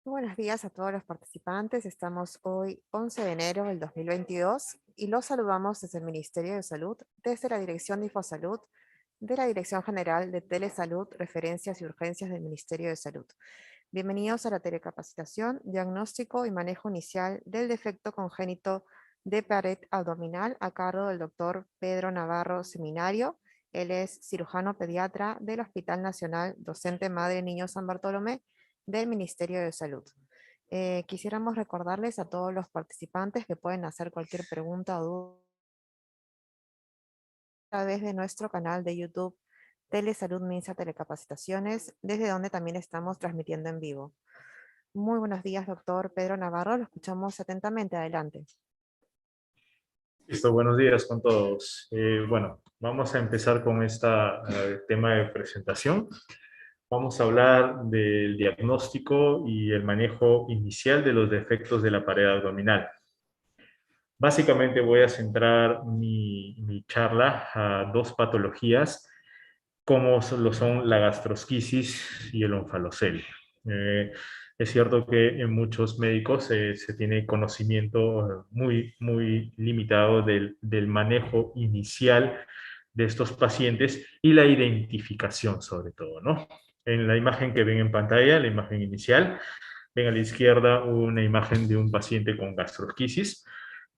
Buenos días a todos los participantes. Estamos hoy 11 de enero del 2022 y los saludamos desde el Ministerio de Salud, desde la Dirección de Infosalud, de la Dirección General de Telesalud, Referencias y Urgencias del Ministerio de Salud. Bienvenidos a la telecapacitación, diagnóstico y manejo inicial del defecto congénito de pared abdominal a cargo del doctor Pedro Navarro Seminario. Él es cirujano pediatra del Hospital Nacional Docente Madre Niño San Bartolomé del Ministerio de Salud. Quisiéramos recordarles a todos los participantes que pueden hacer cualquier pregunta o duda a través de nuestro canal de YouTube Telesalud Minsa Telecapacitaciones, desde donde también estamos transmitiendo en vivo. Muy buenos días, doctor Pedro Navarro. Lo escuchamos atentamente. Adelante. Listo, buenos días con todos. Bueno, vamos a empezar con este tema de presentación. Vamos a hablar del diagnóstico y el manejo inicial de los defectos de la pared abdominal. Básicamente voy a centrar mi charla a dos patologías, como lo son la gastrosquisis y el onfalocele. Es cierto que en muchos médicos se tiene conocimiento muy limitado del manejo inicial de estos pacientes y la identificación sobre todo, ¿no? En la imagen que ven en pantalla, la imagen inicial, ven a la izquierda una imagen de un paciente con gastrosquisis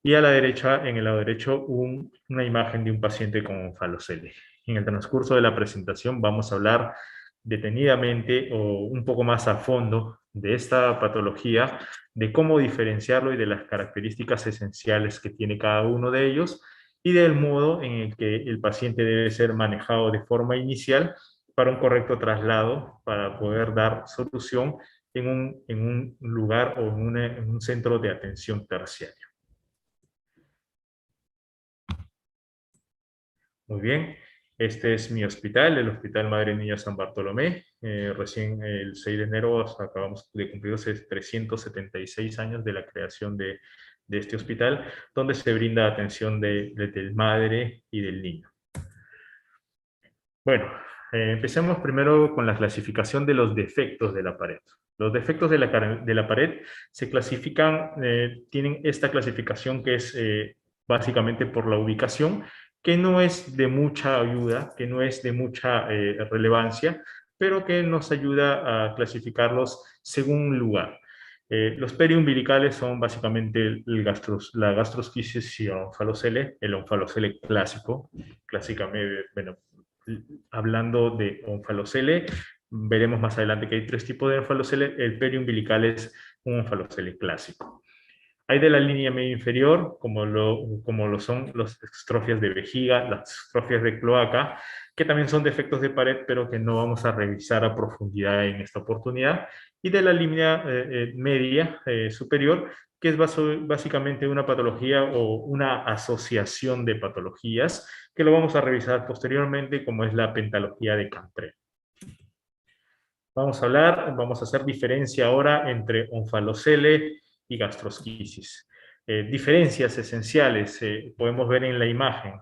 y a la derecha, en el lado derecho, una imagen de un paciente con onfalocele. En el transcurso de la presentación vamos a hablar detenidamente o un poco más a fondo de esta patología, de cómo diferenciarlo y de las características esenciales que tiene cada uno de ellos y del modo en el que el paciente debe ser manejado de forma inicial para un correcto traslado, para poder dar solución en un lugar o en un centro de atención terciario. Muy bien, este es mi hospital, el Hospital Madre Niña San Bartolomé. Recién el 6 de enero acabamos de cumplir 376 años de la creación de este hospital, donde se brinda atención del madre y del niño. Bueno, empecemos primero con la clasificación de los defectos de la pared. Los defectos de la pared se clasifican, tienen esta clasificación que es básicamente por la ubicación, que no es de mucha ayuda, que no es de mucha relevancia, pero que nos ayuda a clasificarlos según un lugar. Los periumbilicales son básicamente la gastrosquisis y el onfalocele clásico, clásicamente, bueno, hablando de onfalocele, veremos más adelante que hay tres tipos de onfalocele. El periumbilical es un onfalocele clásico. Hay de la línea media inferior, como lo son las estrofias de vejiga, las estrofias de cloaca, que también son defectos de pared, pero que no vamos a revisar a profundidad en esta oportunidad. Y de la línea media superior, que es básicamente una patología o una asociación de patologías, que lo vamos a revisar posteriormente, como es la pentalogía de Campré. Vamos a hacer diferencia ahora entre onfalocele y gastrosquisis. Diferencias esenciales, podemos ver en la imagen.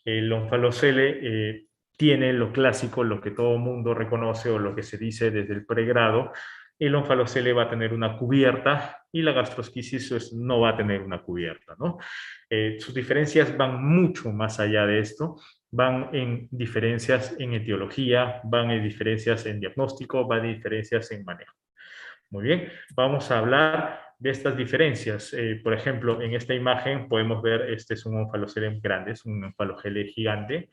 El onfalocele tiene lo clásico, lo que todo mundo reconoce o lo que se dice desde el pregrado. El onfalocele va a tener una cubierta y la gastrosquisis pues, no va a tener una cubierta, ¿no? Sus diferencias van mucho más allá de esto, van en diferencias en etiología, van en diferencias en diagnóstico, van en diferencias en manejo. Muy bien, vamos a hablar de estas diferencias. Por ejemplo, en esta imagen podemos ver, este es un onfalocele grande, es un onfalocele gigante,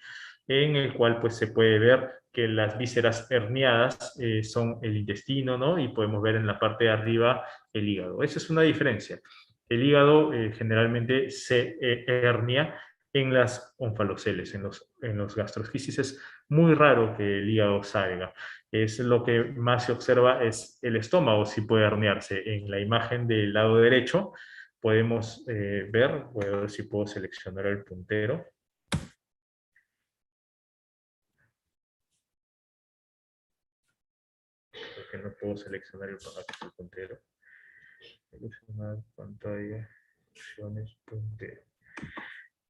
en el cual pues se puede ver que las vísceras herniadas son el intestino, ¿no? Y podemos ver en la parte de arriba el hígado. Esa es una diferencia. El hígado generalmente se hernia en las onfaloceles, en los gastrosquisis es muy raro que el hígado salga. Es lo que más se observa es el estómago, si puede herniarse. En la imagen del lado derecho podemos voy a ver si puedo seleccionar el puntero. Porque no puedo seleccionar el puntero. Seleccionar pantalla, opciones, puntero.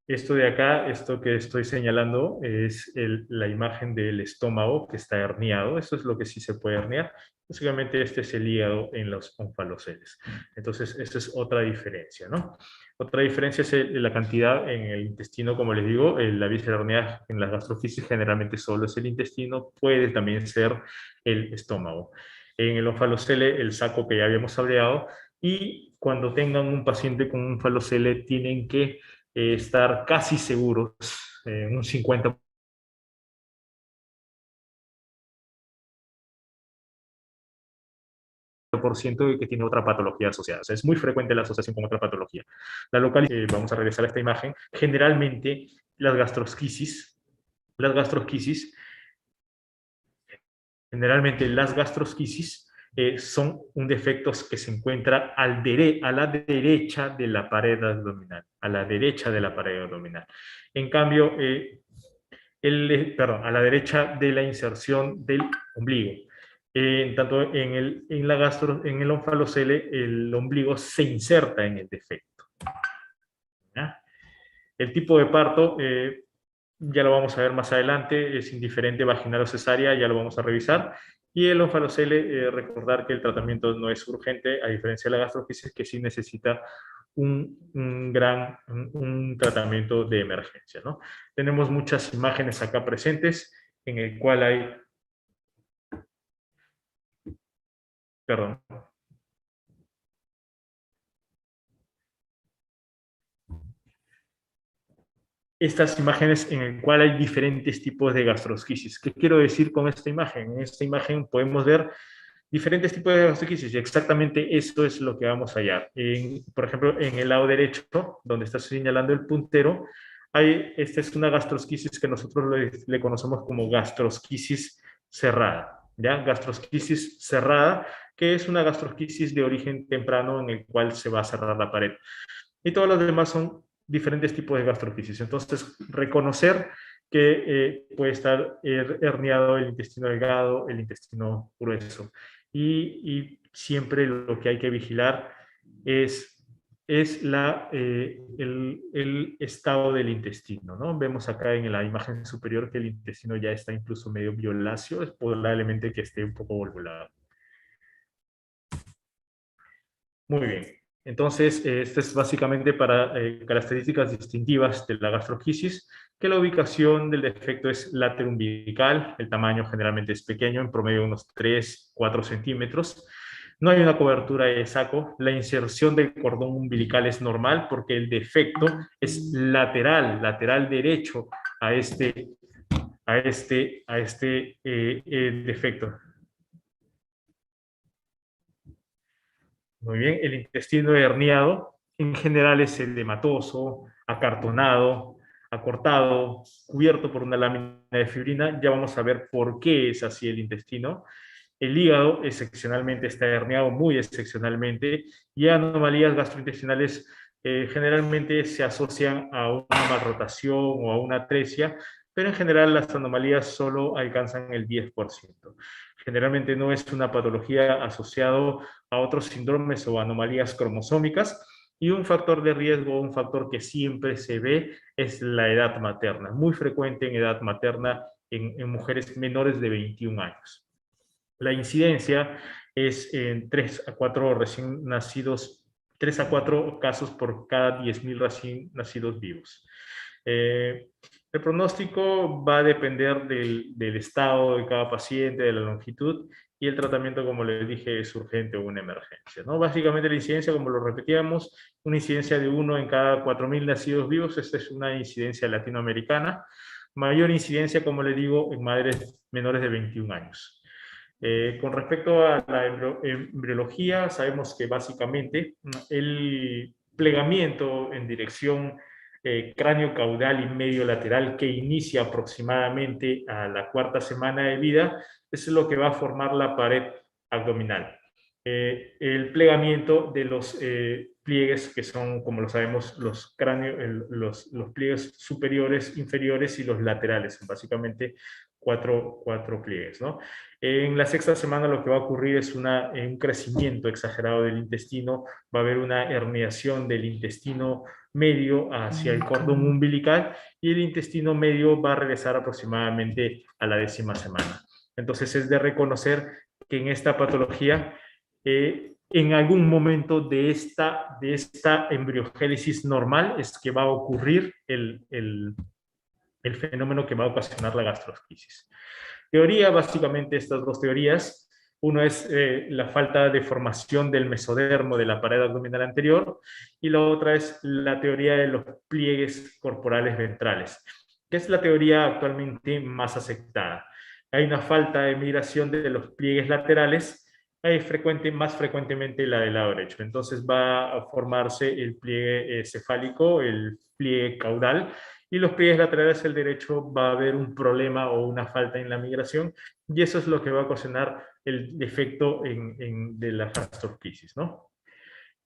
Esto de acá, esto que estoy señalando, es la imagen del estómago que está herniado. Esto es lo que sí se puede herniar. Básicamente este es el hígado en los onfaloceles. Entonces, esa es otra diferencia, ¿no? Otra diferencia es la cantidad en el intestino, como les digo, la víscera herniada en las gastrofisis generalmente solo es el intestino, puede también ser el estómago. En el onfalocele, el saco que ya habíamos hablado, y cuando tengan un paciente con un onfalocele, tienen que estar casi seguros, un 50% de que tiene otra patología asociada. O sea, es muy frecuente la asociación con otra patología. La localización, vamos a regresar a esta imagen, generalmente las gastrosquisis, las gastrosquisis, generalmente las gastrosquisis son un defecto que se encuentra a la derecha de la pared abdominal, a la derecha de la pared abdominal. En cambio, perdón, a la derecha de la inserción del ombligo. Tanto en el onfalocele, el ombligo se inserta en el defecto. ¿Ya? El tipo de parto, ya lo vamos a ver más adelante, es indiferente vaginal o cesárea, ya lo vamos a revisar. Y el onfalocele, recordar que el tratamiento no es urgente, a diferencia de la gastrofisis, que sí necesita un tratamiento de emergencia, ¿no? Tenemos muchas imágenes acá presentes en el cual hay, perdón, estas imágenes en el cual hay diferentes tipos de gastrosquisis. ¿Qué quiero decir con esta imagen? En esta imagen podemos ver diferentes tipos de gastrosquisis y exactamente eso es lo que vamos a hallar. Por ejemplo, en el lado derecho, donde está señalando el puntero, esta es una gastrosquisis que nosotros le conocemos como gastrosquisis cerrada. ¿Ya? Gastrosquisis cerrada, que es una gastrosquisis de origen temprano en el cual se va a cerrar la pared. Y todos los demás son diferentes tipos de gastrofisis. Entonces, reconocer que puede estar herniado el intestino delgado, el intestino grueso. Y siempre lo que hay que vigilar es el estado del intestino, ¿no? Vemos acá en la imagen superior que el intestino ya está incluso medio violáceo, es probablemente que esté un poco volvulado. Muy bien. Entonces, esto es básicamente para características distintivas de la gastroquisis, que la ubicación del defecto es laterumbilical, el tamaño generalmente es pequeño, en promedio unos 3-4 centímetros. No hay una cobertura de saco, la inserción del cordón umbilical es normal porque el defecto es lateral derecho a este defecto. Muy bien, el intestino herniado en general es edematoso, acartonado, acortado, cubierto por una lámina de fibrina. Ya vamos a ver por qué es así el intestino. El hígado excepcionalmente está herniado, muy excepcionalmente, y anomalías gastrointestinales generalmente se asocian a una malrotación o a una atresia, pero en general las anomalías solo alcanzan el 10%. Generalmente no es una patología asociada a otros síndromes o anomalías cromosómicas, y un factor de riesgo, un factor que siempre se ve, es la edad materna, muy frecuente en edad materna en mujeres menores de 21 años. La incidencia es en 3 a 4 recién nacidos, 3 a 4 casos por cada 10.000 recién nacidos vivos. El pronóstico va a depender del estado de cada paciente, de la longitud, y el tratamiento, como les dije, es urgente o una emergencia, ¿no? Básicamente la incidencia, como lo repetíamos, una incidencia de 1 en cada 4.000 nacidos vivos. Esta es una incidencia latinoamericana. Mayor incidencia, como les digo, en madres menores de 21 años. Con respecto a la embriología, sabemos que básicamente el plegamiento en dirección cráneo-caudal y medio lateral, que inicia aproximadamente a la 4ª semana de vida, es lo que va a formar la pared abdominal. El plegamiento de los pliegues, que son, como lo sabemos, los pliegues superiores, inferiores y los laterales, son básicamente cuatro pliegues, ¿no? En la 6ª semana lo que va a ocurrir es un crecimiento exagerado del intestino, va a haber una herniación del intestino medio hacia el cordón umbilical y el intestino medio va a regresar aproximadamente a la 10ª semana. Entonces es de reconocer que en esta patología, en algún momento de esta embriogénesis normal es que va a ocurrir el fenómeno que va a ocasionar la gastrosquisis. Teoría, básicamente estas dos teorías. Uno es la falta de formación del mesodermo de la pared abdominal anterior y la otra es la teoría de los pliegues corporales ventrales, que es la teoría actualmente más aceptada. Hay una falta de migración de los pliegues laterales, más frecuentemente la del lado derecho. Entonces va a formarse el pliegue cefálico, el pliegue caudal, y los pliegues laterales del derecho va a haber un problema o una falta en la migración, y eso es lo que va a ocasionar el defecto de la gastrosquisis, ¿no?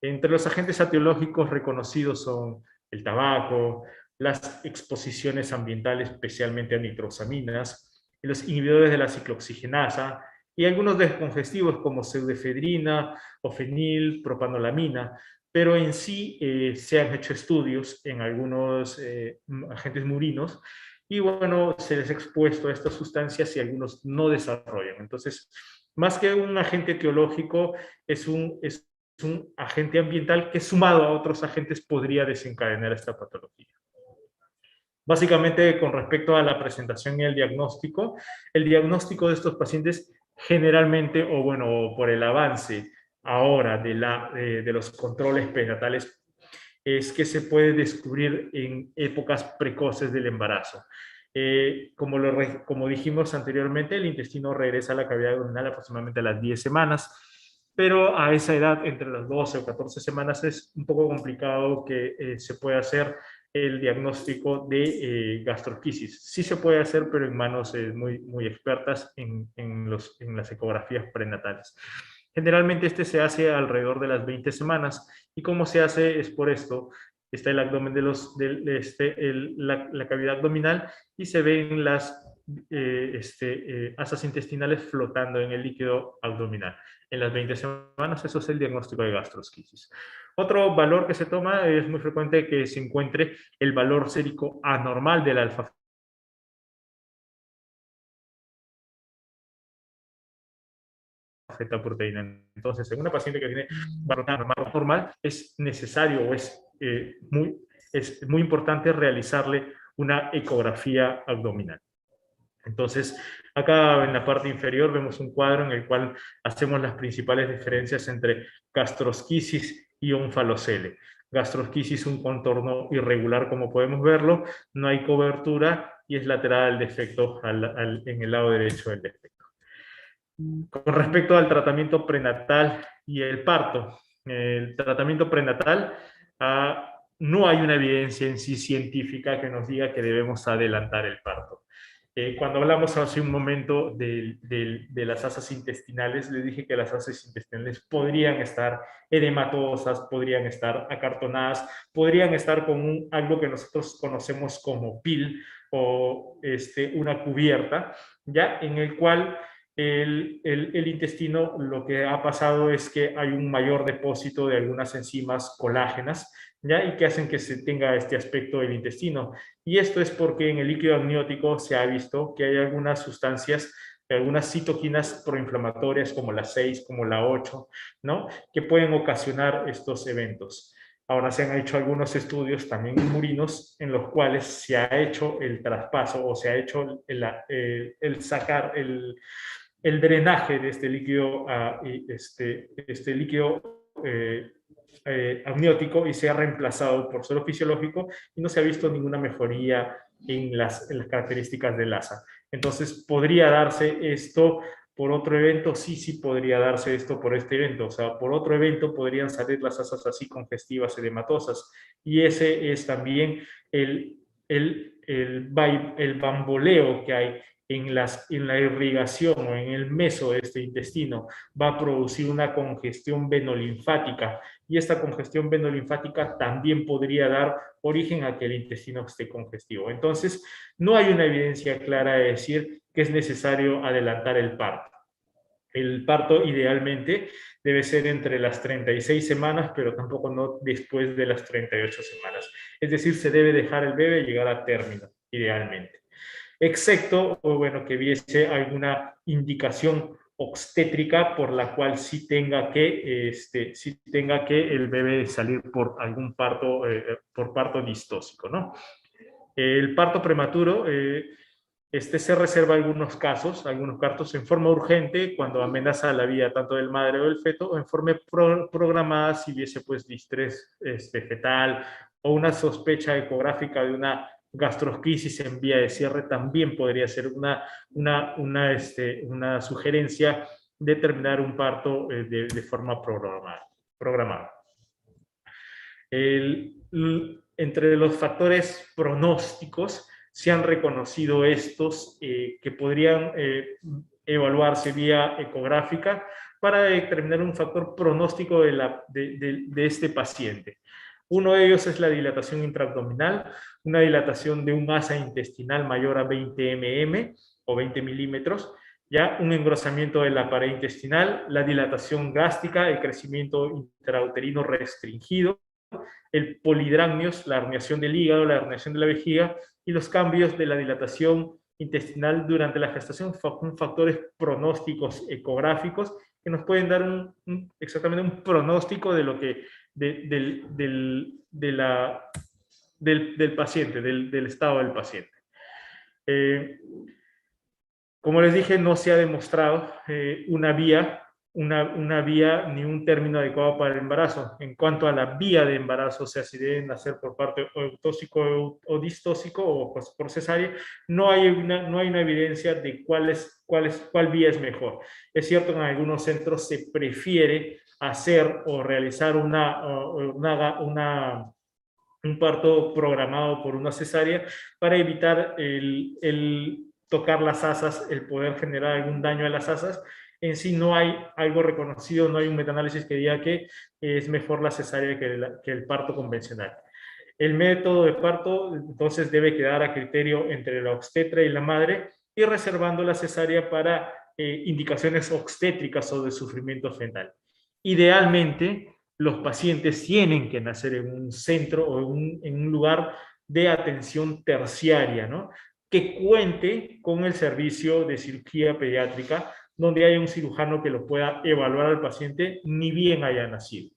Entre los agentes etiológicos reconocidos son el tabaco, las exposiciones ambientales, especialmente a nitrosaminas, y los inhibidores de la ciclooxigenasa, y algunos descongestivos como pseudoefedrina o fenil, propanolamina, pero en sí se han hecho estudios en algunos agentes murinos y bueno, se les ha expuesto a estas sustancias y algunos no desarrollan. Entonces, más que un agente etiológico, es un agente ambiental que sumado a otros agentes podría desencadenar esta patología. Básicamente, con respecto a la presentación y el diagnóstico de estos pacientes generalmente, o bueno, por el avance ahora de los controles prenatales, es que se puede descubrir en épocas precoces del embarazo. Como dijimos anteriormente, el intestino regresa a la cavidad abdominal aproximadamente a las 10 semanas, pero a esa edad, entre las 12 o 14 semanas, es un poco complicado que se pueda hacer el diagnóstico de gastrosquisis. Sí se puede hacer, pero en manos muy expertas en las ecografías prenatales. Generalmente este se hace alrededor de las 20 semanas y cómo se hace es por esto. Está el abdomen la cavidad abdominal y se ven las asas intestinales flotando en el líquido abdominal. En las 20 semanas, eso es el diagnóstico de gastrosquisis. Otro valor que se toma es muy frecuente que se encuentre el valor sérico anormal del alfa fetoproteína. Entonces, en una paciente que tiene valor normal, es necesario o es muy importante realizarle una ecografía abdominal. Entonces, acá en la parte inferior vemos un cuadro en el cual hacemos las principales diferencias entre gastrosquisis y onfalocele. Gastrosquisis, un contorno irregular como podemos verlo, no hay cobertura y es lateral al defecto en el lado derecho del defecto. Con respecto al tratamiento prenatal y el parto, el tratamiento prenatal, no hay una evidencia en sí científica que nos diga que debemos adelantar el parto. Cuando hablamos hace un momento de las asas intestinales, les dije que las asas intestinales podrían estar edematosas, podrían estar acartonadas, podrían estar con algo que nosotros conocemos como PIL o una cubierta, ya en el cual el intestino, lo que ha pasado es que hay un mayor depósito de algunas enzimas colágenas, ¿ya? Y que hacen que se tenga este aspecto del intestino. Y esto es porque en el líquido amniótico se ha visto que hay algunas sustancias, algunas citoquinas proinflamatorias como la 6, como la 8, ¿no? Que pueden ocasionar estos eventos. Ahora se han hecho algunos estudios también en murinos en los cuales se ha hecho el traspaso o se ha hecho el sacar el drenaje de este líquido, este líquido amniótico y se ha reemplazado por suelo fisiológico y no se ha visto ninguna mejoría en las características del asa. Entonces, ¿podría darse esto por otro evento? Sí podría darse esto por este evento. O sea, por otro evento podrían salir las asas así congestivas, edematosas. Y ese es también el bamboleo que hay en la irrigación o en el meso de este intestino. Va a producir una congestión venolinfática y esta congestión venolinfática también podría dar origen a que el intestino esté congestivo. Entonces, no hay una evidencia clara de decir que es necesario adelantar el parto. El parto idealmente debe ser entre las 36 semanas, pero tampoco no después de las 38 semanas. Es decir, se debe dejar el bebé llegar a término, idealmente. Excepto, o bueno, que hubiese alguna indicación obstétrica por la cual sí tenga que el bebé salir por algún parto, por parto distóxico, ¿no? El parto prematuro, se reserva algunos casos en forma urgente cuando amenaza la vida tanto del madre o del feto, o en forma programada si hubiese pues distrés fetal o una sospecha ecográfica de una gastrosquisis en vía de cierre, también podría ser una sugerencia de terminar un parto de forma programada. Entre los factores pronósticos se han reconocido estos que podrían evaluarse vía ecográfica para determinar un factor pronóstico de este paciente. Uno de ellos es la dilatación intraabdominal, una dilatación de un asa intestinal mayor a 20 mm o 20 milímetros, ya un engrosamiento de la pared intestinal, la dilatación gástrica, el crecimiento intrauterino restringido, el polidramnios, la herniación del hígado, la herniación de la vejiga y los cambios de la dilatación intestinal durante la gestación son factores pronósticos ecográficos que nos pueden dar exactamente un pronóstico de lo que del paciente, del estado del paciente. Como les dije, no se ha demostrado una vía ni un término adecuado para el embarazo. En cuanto a la vía de embarazo, o sea, si deben nacer por parte eutóxico o distóxico o pues, por cesárea, no hay una evidencia de cuál vía es mejor. Es cierto que en algunos centros se prefiere hacer o realizar un parto programado por una cesárea para evitar el tocar las asas, el poder generar algún daño a las asas. En sí no hay algo reconocido, no hay un metaanálisis que diga que es mejor la cesárea que el parto convencional. El método de parto entonces debe quedar a criterio entre la obstetra y la madre y reservando la cesárea para indicaciones obstétricas o de sufrimiento fetal. Idealmente, los pacientes tienen que nacer en un centro o en un lugar de atención terciaria, ¿no? Que cuente con el servicio de cirugía pediátrica, donde haya un cirujano que lo pueda evaluar al paciente ni bien haya nacido.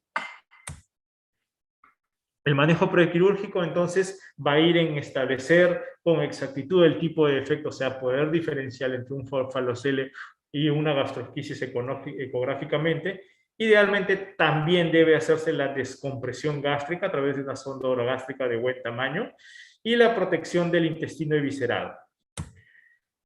El manejo prequirúrgico, entonces, va a ir en establecer con exactitud el tipo de defecto, o sea, poder diferenciar entre un falocele y una gastrosquisis ecográficamente. Idealmente, también debe hacerse la descompresión gástrica a través de una sonda orogástrica de buen tamaño y la protección del intestino eviscerado.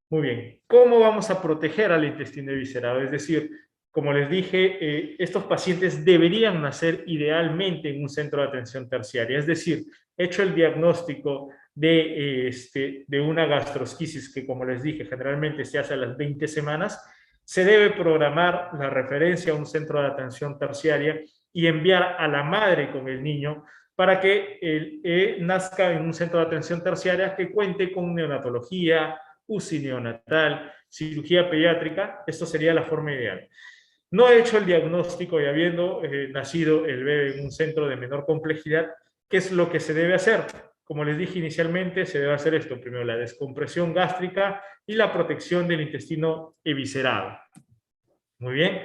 Muy bien, ¿cómo vamos a proteger al intestino eviscerado? Es decir, como les dije, estos pacientes deberían nacer idealmente en un centro de atención terciaria, es decir, hecho el diagnóstico de una gastrosquisis que, como les dije, generalmente se hace a las 20 semanas, se debe programar la referencia a un centro de atención terciaria y enviar a la madre con el niño para que nazca en un centro de atención terciaria que cuente con neonatología, UCI neonatal, cirugía pediátrica. Esto sería la forma ideal. No he hecho el diagnóstico y habiendo nacido el bebé en un centro de menor complejidad, ¿qué es lo que se debe hacer? Como les dije inicialmente, se debe hacer esto. Primero, la descompresión gástrica y la protección del intestino eviscerado. Muy bien.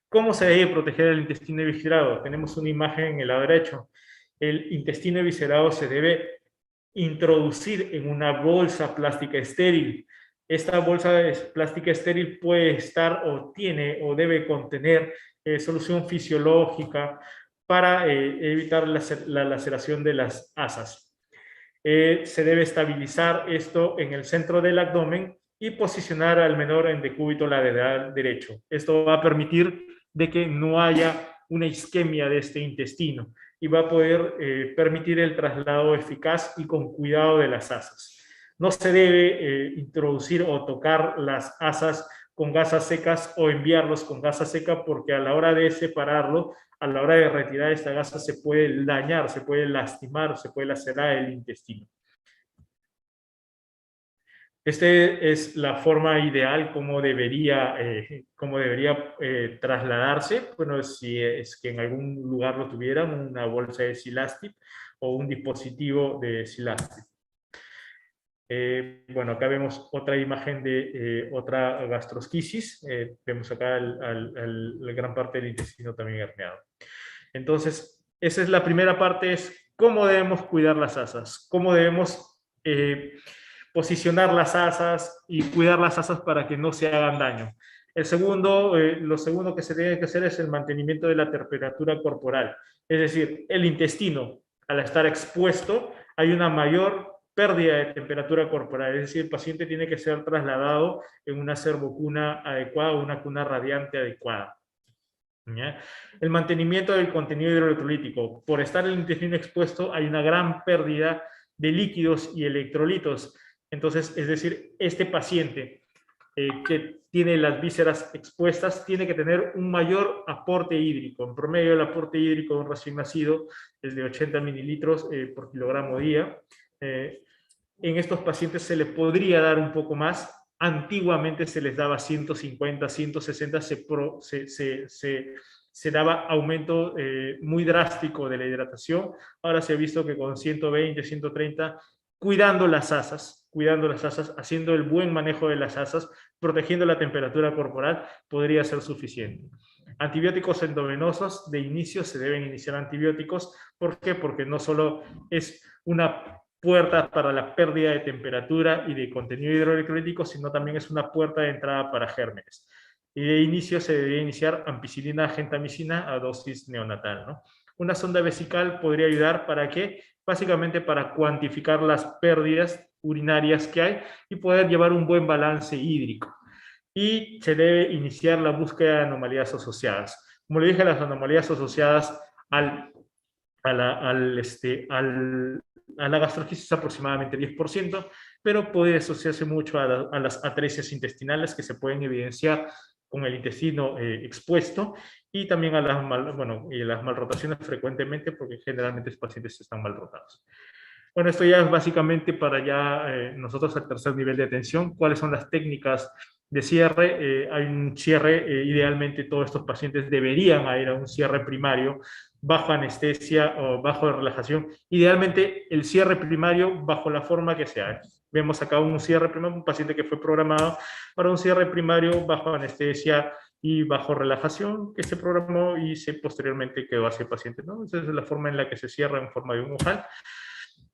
¿Cómo se debe proteger el intestino eviscerado? Tenemos una imagen en el lado derecho. El intestino eviscerado se debe introducir en una bolsa plástica estéril. Esta bolsa plástica estéril puede estar o tiene o debe contener solución fisiológica para evitar la laceración de las asas. Se debe estabilizar esto en el centro del abdomen y posicionar al menor en decúbito lateral derecho. Esto va a permitir de que no haya una isquemia de este intestino y va a poder permitir el traslado eficaz y con cuidado de las asas. No se debe introducir o tocar las asas con gasas secas o enviarlos con gasa seca porque a la hora de separarlo, a la hora de retirar esta gasa se puede dañar, se puede lastimar, se puede lacerar el intestino. Esta es la forma ideal como debería trasladarse. Bueno, si es que en algún lugar lo tuvieran, una bolsa de Silastic o un dispositivo de Silastic. Bueno, acá vemos otra imagen de otra gastrosquisis. Vemos acá la gran parte del intestino también herniado. Entonces, esa es la primera parte, es cómo debemos cuidar las asas, cómo debemos posicionar las asas y cuidar las asas para que no se hagan daño. Lo segundo que se tiene que hacer es el mantenimiento de la temperatura corporal. Es decir, el intestino, al estar expuesto, hay una mayor pérdida de temperatura corporal. Es decir, el paciente tiene que ser trasladado en una servocuna adecuada, una cuna radiante adecuada. ¿Ya? El mantenimiento del contenido hidroelectrolítico. Por estar el intestino expuesto, hay una gran pérdida de líquidos y electrolitos. Entonces, es decir, este paciente que tiene las vísceras expuestas tiene que tener un mayor aporte hídrico. En promedio, el aporte hídrico de un recién nacido es de 80 mililitros por kilogramo día. En estos pacientes se les podría dar un poco más. Antiguamente se les daba 150, 160, se daba aumento muy drástico de la hidratación. Ahora se ha visto que con 120, 130, cuidando las asas, haciendo el buen manejo de las asas, protegiendo la temperatura corporal, podría ser suficiente. Antibióticos endovenosos, de inicio se deben iniciar antibióticos. ¿Por qué? Porque no solo es una puerta para la pérdida de temperatura y de contenido hidroelectrolítico, sino también es una puerta de entrada para gérmenes. Y de inicio se debería iniciar ampicilina, gentamicina a dosis neonatal, ¿no? Una sonda vesical podría ayudar para qué? Básicamente para cuantificar las pérdidas urinarias que hay y poder llevar un buen balance hídrico. Y se debe iniciar la búsqueda de anomalías asociadas. Como le dije, las anomalías asociadas a la gastroenteritis aproximadamente 10%, pero puede asociarse mucho a las atresias intestinales que se pueden evidenciar con el intestino expuesto y también a las malrotaciones frecuentemente, porque generalmente los pacientes están malrotados. Bueno, esto ya es básicamente para nosotros al tercer nivel de atención. ¿Cuáles son las técnicas de cierre? Hay un cierre, idealmente todos estos pacientes deberían ir a un cierre primario bajo anestesia o bajo relajación. Idealmente el cierre primario bajo la forma que sea. Vemos acá un cierre primario, un paciente que fue programado para un cierre primario bajo anestesia y bajo relajación, que se programó y posteriormente quedó así el paciente, ¿no? Esa es la forma en la que se cierra en forma de un ojal.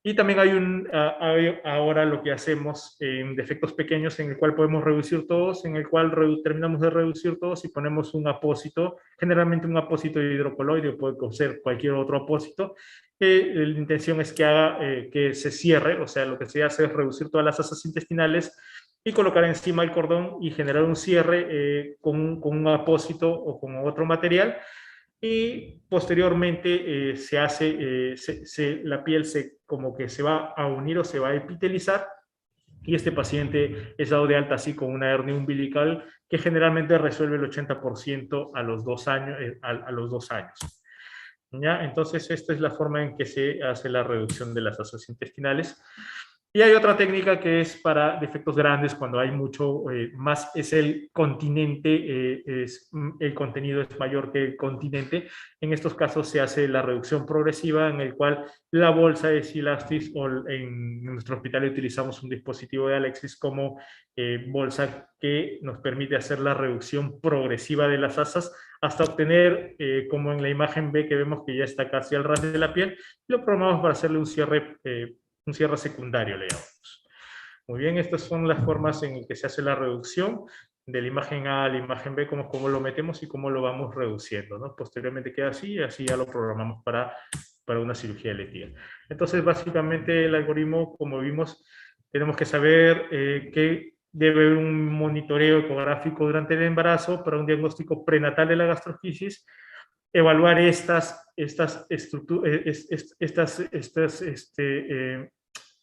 Y también hay ahora lo que hacemos en defectos pequeños en el cual podemos reducir todos, en el cual terminamos de reducir todos y ponemos un apósito, generalmente un apósito hidrocoloide, puede ser cualquier otro apósito. La intención es que haga que se cierre, o sea, lo que se hace es reducir todas las asas intestinales y colocar encima el cordón y generar un cierre con un apósito o con otro material. Y posteriormente la piel como que se va a unir o se va a epitelizar y este paciente es dado de alta así con una hernia umbilical que generalmente resuelve el 80% a los 2 años. ¿Ya? Entonces esta es la forma en que se hace la reducción de las asas intestinales. Y hay otra técnica que es para defectos grandes, cuando hay mucho más, es el continente, el contenido es mayor que el continente. En estos casos se hace la reducción progresiva, en el cual la bolsa de Silastis, o en nuestro hospital utilizamos un dispositivo de Alexis como bolsa que nos permite hacer la reducción progresiva de las asas hasta obtener, como en la imagen B que vemos que ya está casi al ras de la piel, y lo programamos para hacerle un cierre secundario, le llamamos. Muy bien, estas son las formas en que se hace la reducción de la imagen A a la imagen B, cómo lo metemos y cómo lo vamos reduciendo, ¿no? Posteriormente queda así y así ya lo programamos para una cirugía electiva. Entonces, básicamente el algoritmo, como vimos, tenemos que saber que debe haber un monitoreo ecográfico durante el embarazo para un diagnóstico prenatal de la gastroenteritis, evaluar estas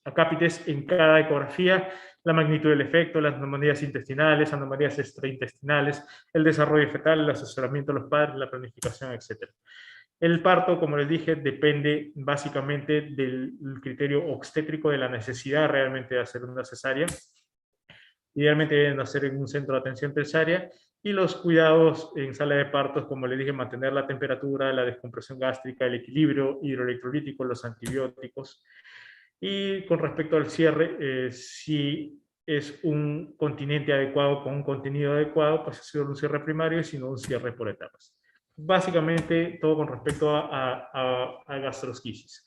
acápites en cada ecografía, la magnitud del efecto, las anomalías intestinales, anomalías extraintestinales, el desarrollo fetal, el asesoramiento de los padres, la planificación, etc. El parto, como les dije, depende básicamente del criterio obstétrico, de la necesidad realmente de hacer una cesárea. idealmente deben hacer en un centro de atención terciaria, y los cuidados en sala de partos, como les dije, mantener la temperatura, la descompresión gástrica, el equilibrio hidroelectrolítico, los antibióticos. Y con respecto al cierre, si es un continente adecuado con un contenido adecuado, pues es un cierre primario y si no un cierre por etapas. Básicamente todo con respecto a gastrosquisis.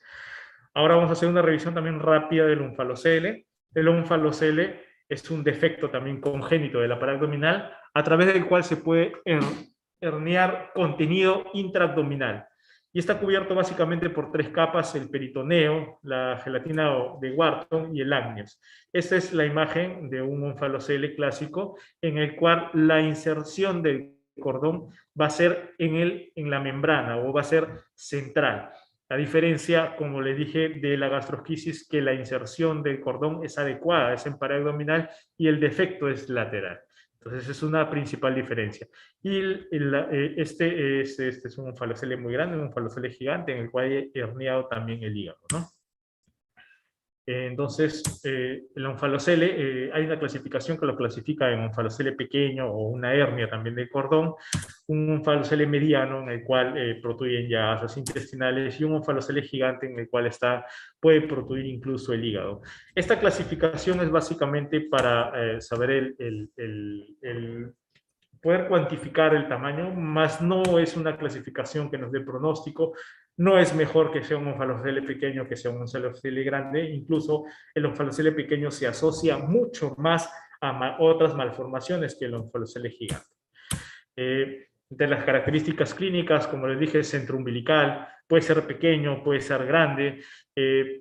Ahora vamos a hacer una revisión también rápida del onfalocele. El onfalocele es un defecto también congénito de la pared abdominal a través del cual se puede herniar contenido intraabdominal. Y está cubierto básicamente por tres capas: el peritoneo, la gelatina de Wharton y el amnios. Esta es la imagen de un onfalocele clásico en el cual la inserción del cordón va a ser en la membrana o va a ser central. La diferencia, como les dije, de la gastrosquisis, que la inserción del cordón es adecuada, es en pared abdominal, y el defecto es lateral. Entonces es una principal diferencia. Y este es un onfalocele muy grande, un onfalocele gigante, en el cual he herniado también el hígado, ¿no? Entonces, el onfalocele, hay una clasificación que lo clasifica en onfalocele pequeño o una hernia también del cordón, un onfalocele mediano en el cual protruyen ya asas intestinales, y un onfalocele gigante en el cual puede protruir incluso el hígado. Esta clasificación es básicamente para saber poder cuantificar el tamaño, más no es una clasificación que nos dé pronóstico. No es mejor que sea un onfalocele pequeño que sea un onfalocele grande. Incluso el onfalocele pequeño se asocia mucho más a otras malformaciones que el onfalocele gigante. De las características clínicas, como les dije, centro umbilical, puede ser pequeño, puede ser grande.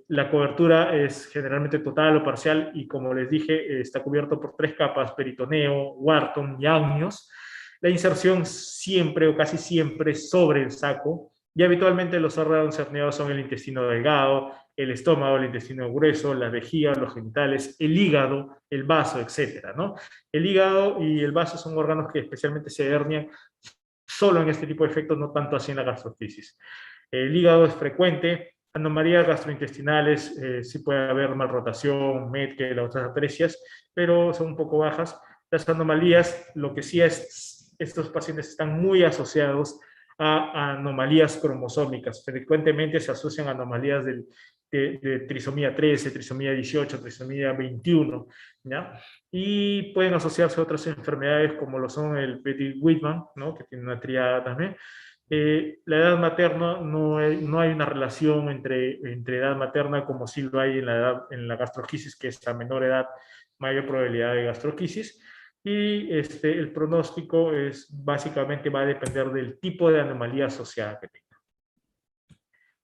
La cobertura es generalmente total o parcial y, como les dije, está cubierto por tres capas: peritoneo, Wharton y amnios. La inserción siempre o casi siempre sobre el saco, y habitualmente los órganos herniados son el intestino delgado, el estómago, el intestino grueso, la vejiga, los genitales, el hígado, el vaso, etc., ¿no? El hígado y el vaso son órganos que especialmente se hernian solo en este tipo de efectos, no tanto así en la gastrosquisis. El hígado es frecuente. Anomalías gastrointestinales, sí puede haber malrotación, Metke, las otras atresias, pero son un poco bajas. Las anomalías, lo que sí es, estos pacientes están muy asociados a anomalías cromosómicas. Frecuentemente se asocian a anomalías de trisomía 13, trisomía 18, trisomía 21, ¿ya? Y pueden asociarse a otras enfermedades como lo son el Petit-Whitman, ¿no? Que tiene una triada también. La edad materna, no hay una relación entre edad materna como sí lo hay en la gastrosquisis, que es a menor edad, mayor probabilidad de gastrosquisis. Y el pronóstico básicamente va a depender del tipo de anomalía asociada que tenga.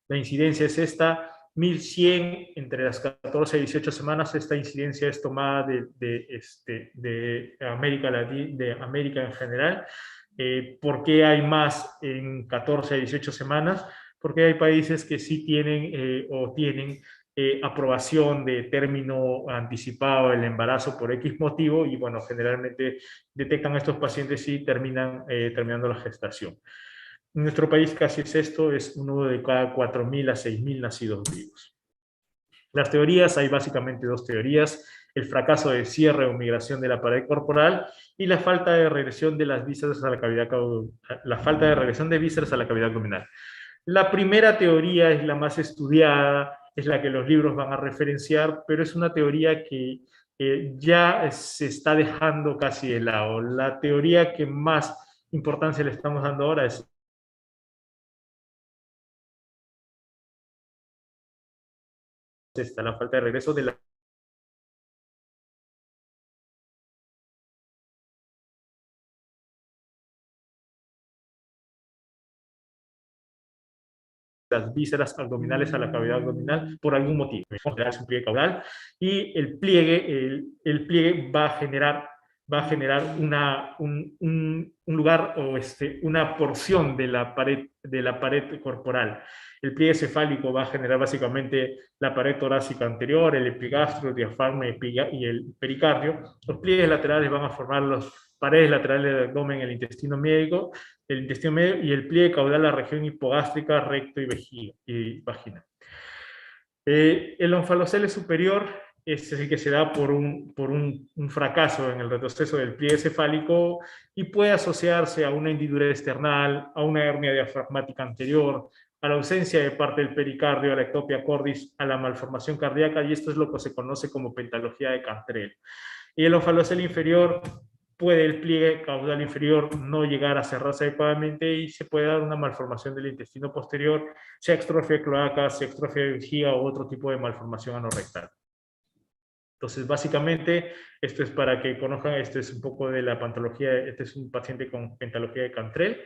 La incidencia es esta: 1100 entre las 14 y 18 semanas. Esta incidencia es tomada de América Latina, de América en general. ¿Por qué hay más en 14 a 18 semanas? Porque hay países que sí tienen tienen aprobación de término anticipado del embarazo por X motivo, y bueno, generalmente detectan a estos pacientes y terminan terminando la gestación. En nuestro país casi es esto: es uno de cada 4.000 a 6.000 nacidos vivos. Las teorías, hay básicamente dos teorías: el fracaso de cierre o migración de la pared corporal y la falta de regresión de las vísceras a la cavidad abdominal. La primera teoría es la más estudiada, es la que los libros van a referenciar, pero es una teoría que ya se está dejando casi de lado. La teoría que más importancia le estamos dando ahora es la falta de regreso de las vísceras abdominales a la cavidad abdominal por algún motivo. Es un pliegue caudal, y el pliegue va a generar un lugar o una porción de la pared corporal. El pliegue cefálico va a generar básicamente la pared torácica anterior, el epigastrio, el diafragma y el pericardio. Los pliegues laterales van a formar las paredes laterales del abdomen, el intestino medio y el pliegue caudal, la región hipogástrica, recto y vagina. El onfalocele superior es el que se da por un fracaso en el retroceso del pliegue cefálico y puede asociarse a una hendidura external, a una hernia diafragmática anterior, a la ausencia de parte del pericardio, a la ectopia cordis, a la malformación cardíaca, y esto es lo que se conoce como pentalogía de Cantrell. Y el onfalocele inferior puede el pliegue caudal inferior no llegar a cerrarse adecuadamente y se puede dar una malformación del intestino posterior, sea extrofia de cloaca, sea extrofia de vejiga o otro tipo de malformación anorrectal. Entonces, básicamente, esto es para que conozcan, esto es un poco de la patología, este es un paciente con pentalogía de Cantrell,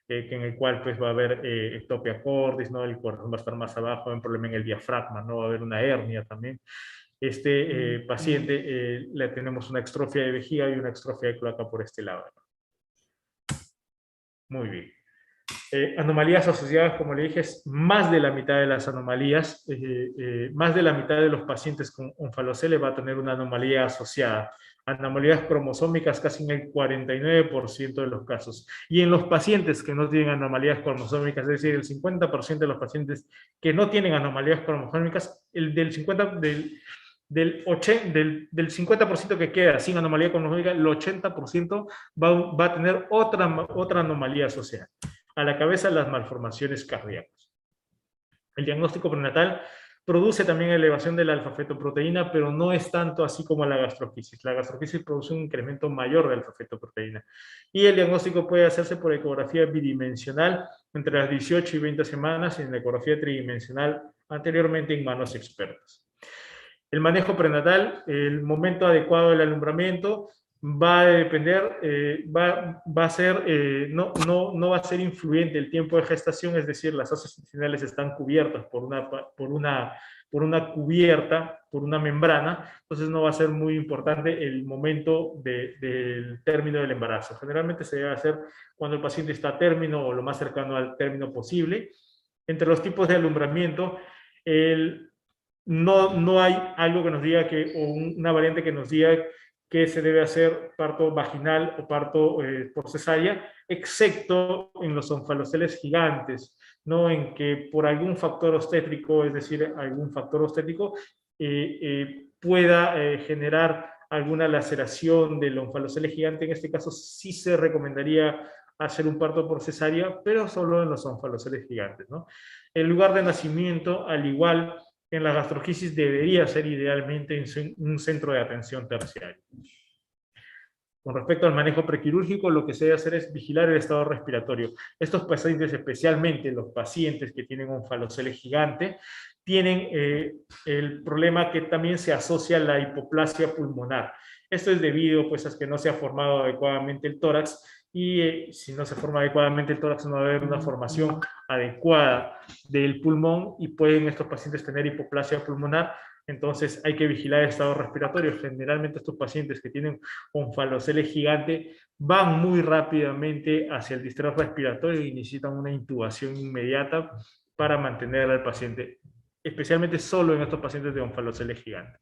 en el cual pues va a haber ectopia cordis, ¿no? El corazón va a estar más abajo, un problema en el diafragma, ¿no? Va a haber una hernia también. Este paciente le tenemos una extrofia de vejiga y una extrofia de cloaca por este lado. Muy bien. Anomalías asociadas, como le dije, es más de la mitad de las anomalías, más de la mitad de los pacientes con onfalocele va a tener una anomalía asociada. Anomalías cromosómicas casi en el 49% de los casos. Y en los pacientes que no tienen anomalías cromosómicas, es decir, el 50% de los pacientes que no tienen anomalías cromosómicas, el del 50%, del 50% que queda sin anomalía cromosómica, el 80% va a tener otra anomalía asociada. A la cabeza, las malformaciones cardíacas. El diagnóstico prenatal produce también elevación de la alfa-fetoproteína, pero no es tanto así como la gastroquisis. La gastroquisis produce un incremento mayor de alfa-fetoproteína. Y el diagnóstico puede hacerse por ecografía bidimensional entre las 18 y 20 semanas y en la ecografía tridimensional anteriormente en manos expertas. El manejo prenatal, el momento adecuado del alumbramiento, va a depender, va a ser, no va a ser influyente el tiempo de gestación, es decir, las fosas intestinales están cubiertas por una cubierta, por una membrana, entonces no va a ser muy importante el momento del término del embarazo. Generalmente se debe hacer cuando el paciente está a término o lo más cercano al término posible. Entre los tipos de alumbramiento, no hay algo que nos diga o una variante que nos diga que se debe hacer parto vaginal o parto por cesárea, excepto en los onfaloceles gigantes, ¿no? En que por algún factor obstétrico, es decir, algún factor obstétrico, pueda generar alguna laceración del onfalocele gigante. En este caso sí se recomendaría hacer un parto por cesárea, pero solo en los onfaloceles gigantes, ¿no? El lugar de nacimiento, al igual en la gastroquisis, debería ser idealmente en un centro de atención terciario. Con respecto al manejo prequirúrgico, lo que se debe hacer es vigilar el estado respiratorio. Estos pacientes, especialmente los pacientes que tienen onfalocele gigante, tienen el problema que también se asocia a la hipoplasia pulmonar. Esto es debido pues, a que no se ha formado adecuadamente el tórax, y si no se forma adecuadamente el tórax no va a haber una formación adecuada del pulmón y pueden estos pacientes tener hipoplasia pulmonar. Entonces hay que vigilar el estado respiratorio. Generalmente estos pacientes que tienen onfalocele gigante van muy rápidamente hacia el distrés respiratorio y necesitan una intubación inmediata para mantener al paciente, especialmente solo en estos pacientes de onfalocele gigante.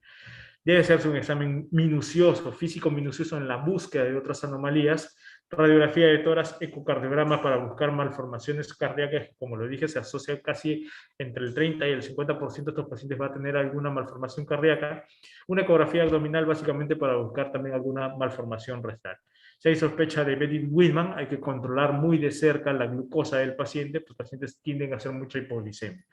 Debe hacerse un examen minucioso, físico minucioso en la búsqueda de otras anomalías, radiografía de tórax, ecocardiograma para buscar malformaciones cardíacas, que como lo dije, se asocia casi entre el 30 y el 50% de estos pacientes va a tener alguna malformación cardíaca, una ecografía abdominal básicamente para buscar también alguna malformación renal. Si hay sospecha de Bedin-Whitman, hay que controlar muy de cerca la glucosa del paciente, pues los pacientes tienden a hacer mucha hipoglicemia.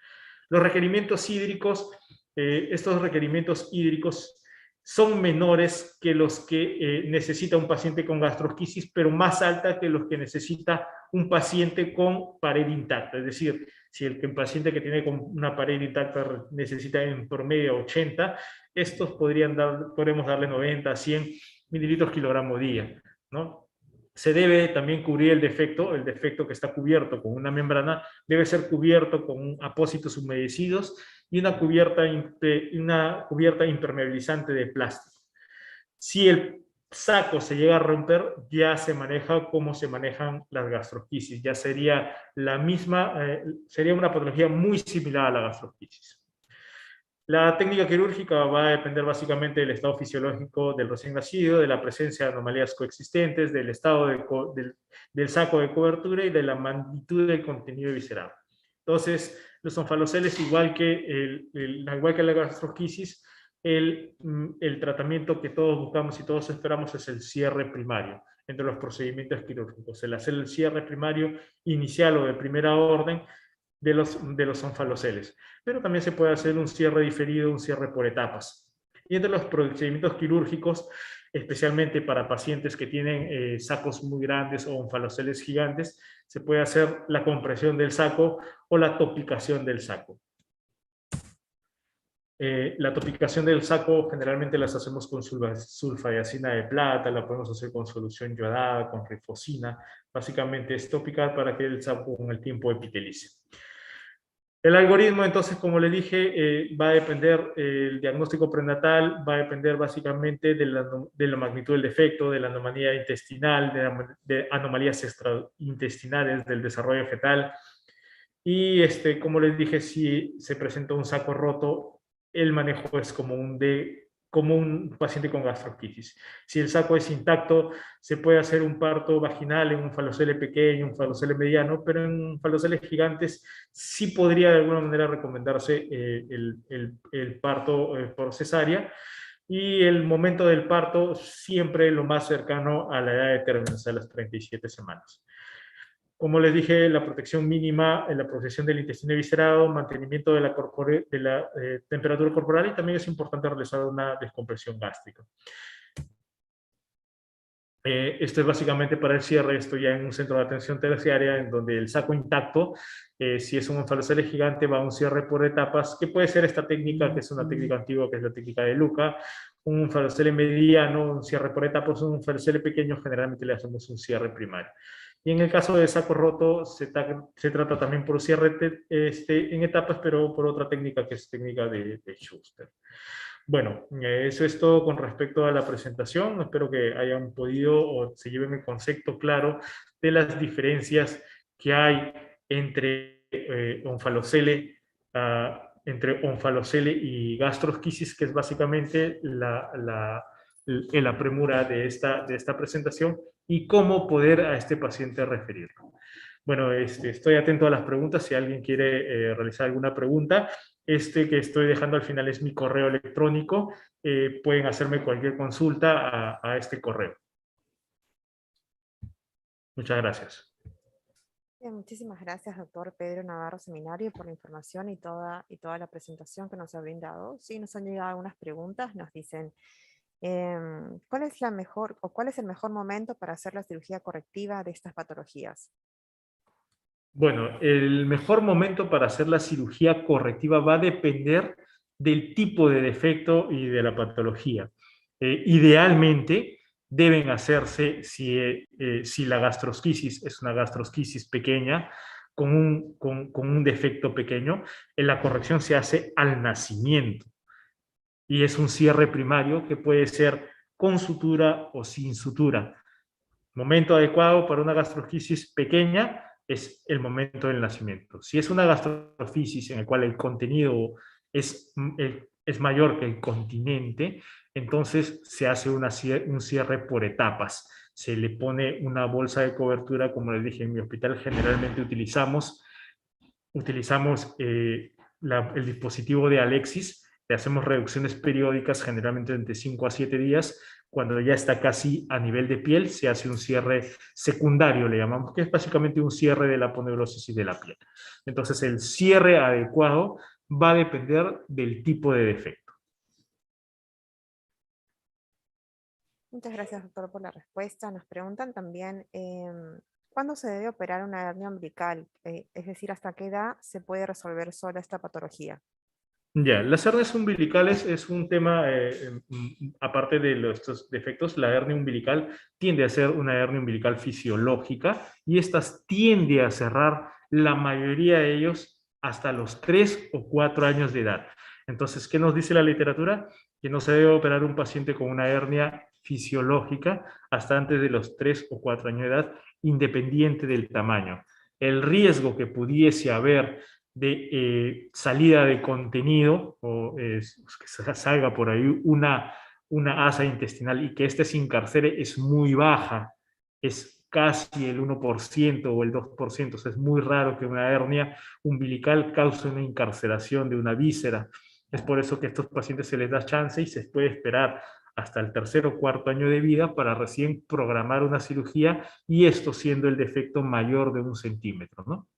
Los requerimientos hídricos, estos requerimientos hídricos son menores que los que necesita un paciente con gastroquisis, pero más alta que los que necesita un paciente con pared intacta. Es decir, si el paciente que tiene con una pared intacta necesita en promedio 80, estos podremos darle 90, 100 mililitros kilogramo día, ¿no? Se debe también cubrir el defecto que está cubierto con una membrana, debe ser cubierto con apósitos humedecidos y una cubierta impermeabilizante de plástico. Si el saco se llega a romper, ya se maneja como se manejan las gastroquisis, ya sería la misma, sería una patología muy similar a la gastroquisis. La técnica quirúrgica va a depender básicamente del estado fisiológico del recién nacido, de la presencia de anomalías coexistentes, del estado del saco de cobertura y de la magnitud del contenido visceral. Entonces, los onfaloceles, igual que la gastroquisis, el tratamiento que todos buscamos y todos esperamos es el cierre primario entre los procedimientos quirúrgicos, el hacer el cierre primario inicial o de primera orden de los onfaloceles. Pero también se puede hacer un cierre diferido, un cierre por etapas. Y entre los procedimientos quirúrgicos, especialmente para pacientes que tienen sacos muy grandes o onfaloceles gigantes, se puede hacer la compresión del saco o la topicación del saco. La topicación del saco generalmente las hacemos con sulfadiazina de plata, la podemos hacer con solución yodada, con rifocina. Básicamente es topicar para que el saco con el tiempo epitelice. El algoritmo, entonces, como le dije, va a depender, el diagnóstico prenatal va a depender básicamente de la magnitud del defecto, de la anomalía intestinal, de anomalías extraintestinales, del desarrollo fetal. Y como les dije, si se presenta un saco roto, el manejo es como un paciente con gastrosquisis. Si el saco es intacto, se puede hacer un parto vaginal en un falocele pequeño, un falocele mediano, pero en faloceles gigantes sí podría de alguna manera recomendarse el parto por cesárea. Y el momento del parto siempre lo más cercano a la edad de término, o sea, las 37 semanas. Como les dije, la protección mínima, la protección del intestino eviscerado, mantenimiento de la temperatura corporal, y también es importante realizar una descompresión gástrica. Esto es básicamente para el cierre. Estoy ya en un centro de atención terciaria en donde el saco intacto, si es un onfalocele gigante, va a un cierre por etapas, que puede ser esta técnica, que es una técnica antigua, que es la técnica de Luca. Un onfalocele mediano, un cierre por etapas. Un onfalocele pequeño, generalmente le hacemos un cierre primario. Y en el caso de saco roto, se trata también por cierre en etapas, pero por otra técnica, que es técnica de Schuster. Bueno, eso es todo con respecto a la presentación. Espero que hayan podido o se lleven el concepto claro de las diferencias que hay entre onfalocele y gastrosquisis, que es básicamente la premura de esta presentación, y cómo poder a este paciente referirlo. Bueno, estoy atento a las preguntas. Si alguien quiere realizar alguna pregunta, que estoy dejando al final es mi correo electrónico. Pueden hacerme cualquier consulta a este correo. Muchas gracias. Bien, muchísimas gracias, doctor Pedro Navarro Seminario, por la información y toda la presentación que nos ha brindado. Sí, nos han llegado algunas preguntas. Nos dicen, ¿cuál es el mejor momento para hacer la cirugía correctiva de estas patologías? Bueno, el mejor momento para hacer la cirugía correctiva va a depender del tipo de defecto y de la patología. Idealmente deben hacerse, si la gastrosquisis es una gastrosquisis pequeña, con un defecto pequeño, la corrección se hace al nacimiento. Y es un cierre primario que puede ser con sutura o sin sutura. Momento adecuado para una gastrosquisis pequeña es el momento del nacimiento. Si es una gastrosquisis en la cual el contenido es mayor que el continente, entonces se hace un cierre por etapas. Se le pone una bolsa de cobertura, como les dije, en mi hospital generalmente utilizamos el dispositivo de Alexis. Le hacemos reducciones periódicas, generalmente entre 5 a 7 días. Cuando ya está casi a nivel de piel, se hace un cierre secundario, le llamamos, que es básicamente un cierre de la aponeurosis de la piel. Entonces, el cierre adecuado va a depender del tipo de defecto. Muchas gracias, doctor, por la respuesta. Nos preguntan también, ¿cuándo se debe operar una hernia umbilical? Es decir, ¿hasta qué edad se puede resolver sola esta patología? Ya, las hernias umbilicales es un tema, aparte de estos defectos, la hernia umbilical tiende a ser una hernia umbilical fisiológica, y estas tiende a cerrar la mayoría de ellos hasta los 3 o 4 años de edad. Entonces, ¿qué nos dice la literatura? Que no se debe operar un paciente con una hernia fisiológica hasta antes de los 3 o 4 años de edad, independiente del tamaño. El riesgo que pudiese haber de salida de contenido, o que salga por ahí una asa intestinal y que éste se encarcere, es muy baja, es casi el 1% o el 2%. O sea, es muy raro que una hernia umbilical cause una encarceración de una víscera. Es por eso que a estos pacientes se les da chance y se puede esperar hasta el tercer o cuarto año de vida para recién programar una cirugía, y esto siendo el defecto mayor de 1 centímetro, ¿no?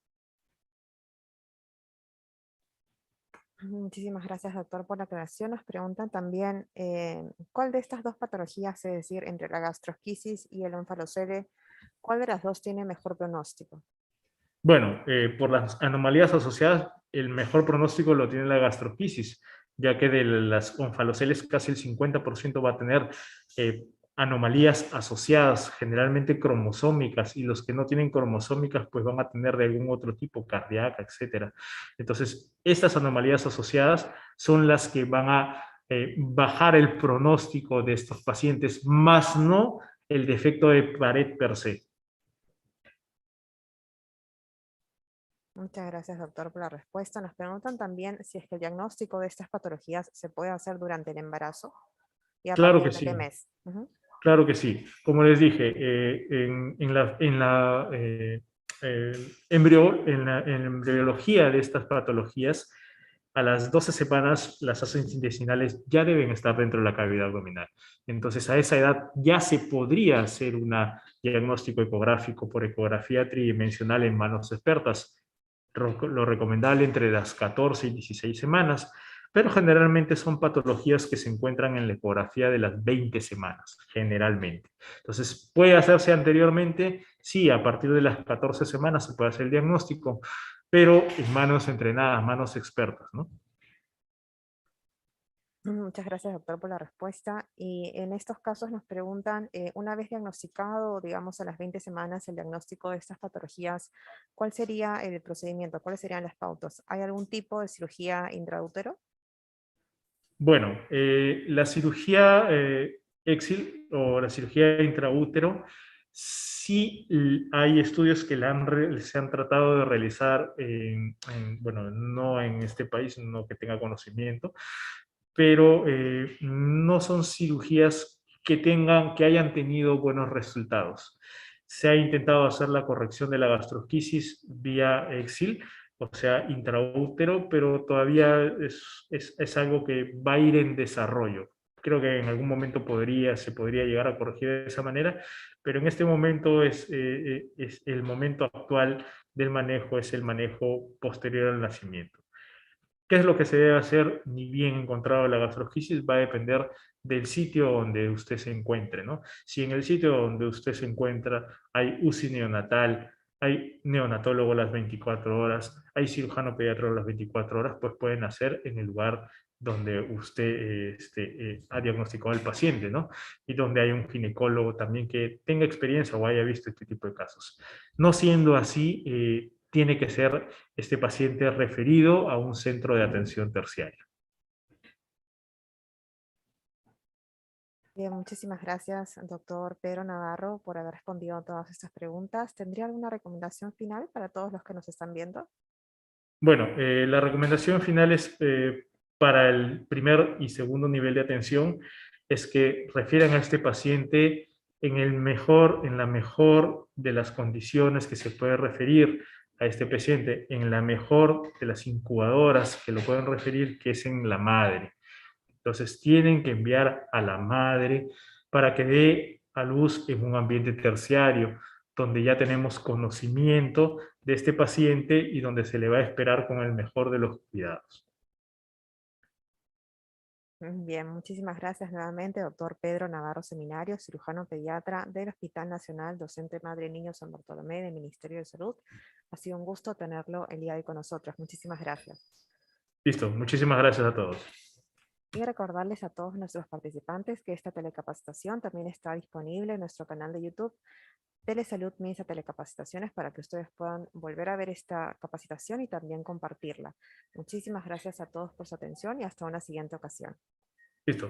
Muchísimas gracias, doctor, por la aclaración. Nos preguntan también, ¿cuál de estas dos patologías, es decir, entre la gastrosquisis y el onfalocele, cuál de las dos tiene mejor pronóstico? Bueno, por las anomalías asociadas, el mejor pronóstico lo tiene la gastrosquisis, ya que de las onfaloceles casi el 50% va a tener eh, anomalías asociadas, generalmente cromosómicas, y los que no tienen cromosómicas pues van a tener de algún otro tipo, cardíaca, etcétera. Entonces, estas anomalías asociadas son las que van a bajar el pronóstico de estos pacientes, más no el defecto de pared per se. Muchas gracias, doctor, por la respuesta. Nos preguntan también si es que el diagnóstico de estas patologías se puede hacer durante el embarazo y a Claro partir que de qué sí. mes. Ujú. Claro que sí. Como les dije, eh, en la embriología de estas patologías, a las 12 semanas las asas intestinales ya deben estar dentro de la cavidad abdominal. Entonces, a esa edad ya se podría hacer un diagnóstico ecográfico por ecografía tridimensional en manos expertas. Lo recomendable entre las 14 y 16 semanas, pero generalmente son patologías que se encuentran en la ecografía de las 20 semanas, generalmente. Entonces, ¿puede hacerse anteriormente? Sí, a partir de las 14 semanas se puede hacer el diagnóstico, pero en manos entrenadas, manos expertas, ¿no? Muchas gracias, doctor, por la respuesta. Y en estos casos nos preguntan, una vez diagnosticado, digamos a las 20 semanas, el diagnóstico de estas patologías, ¿cuál sería el procedimiento? ¿Cuáles serían las pautas? ¿Hay algún tipo de cirugía intraútero? Bueno, la cirugía EXIL o la cirugía intraútero, sí hay estudios que se han tratado de realizar, bueno, no en este país, no que tenga conocimiento, pero no son cirugías que hayan tenido buenos resultados. Se ha intentado hacer la corrección de la gastrosquisis vía EXIL, o sea, intraútero, pero todavía es algo que va a ir en desarrollo. Creo que en algún momento se podría llegar a corregir de esa manera, pero en este momento es el momento actual del manejo, es el manejo posterior al nacimiento. ¿Qué es lo que se debe hacer? Ni bien encontrado la gastrosquisis, va a depender del sitio donde usted se encuentre, ¿no? Si en el sitio donde usted se encuentra hay UCI neonatal, hay neonatólogo las 24 horas, hay cirujano pediatra las 24 horas, pues pueden hacer en el lugar donde usted ha diagnosticado al paciente, ¿no? Y donde hay un ginecólogo también que tenga experiencia o haya visto este tipo de casos. No siendo así, tiene que ser este paciente referido a un centro de atención terciaria. Bien, muchísimas gracias, doctor Pedro Navarro, por haber respondido a todas estas preguntas. ¿Tendría alguna recomendación final para todos los que nos están viendo? Bueno, la recomendación final es para el primer y segundo nivel de atención es que refieran a este paciente en la mejor de las condiciones que se puede referir a este paciente, en la mejor de las incubadoras que lo pueden referir, que es en la madre. Entonces tienen que enviar a la madre para que dé a luz en un ambiente terciario, donde ya tenemos conocimiento de este paciente y donde se le va a esperar con el mejor de los cuidados. Bien, muchísimas gracias nuevamente, doctor Pedro Navarro Seminario, cirujano pediatra del Hospital Nacional, docente Madre y Niño San Bartolomé del Ministerio de Salud. Ha sido un gusto tenerlo el día de hoy con nosotros. Muchísimas gracias. Listo, muchísimas gracias a todos. Y recordarles a todos nuestros participantes que esta telecapacitación también está disponible en nuestro canal de YouTube, Telesalud Minsa Telecapacitaciones, para que ustedes puedan volver a ver esta capacitación y también compartirla. Muchísimas gracias a todos por su atención y hasta una siguiente ocasión. Listo.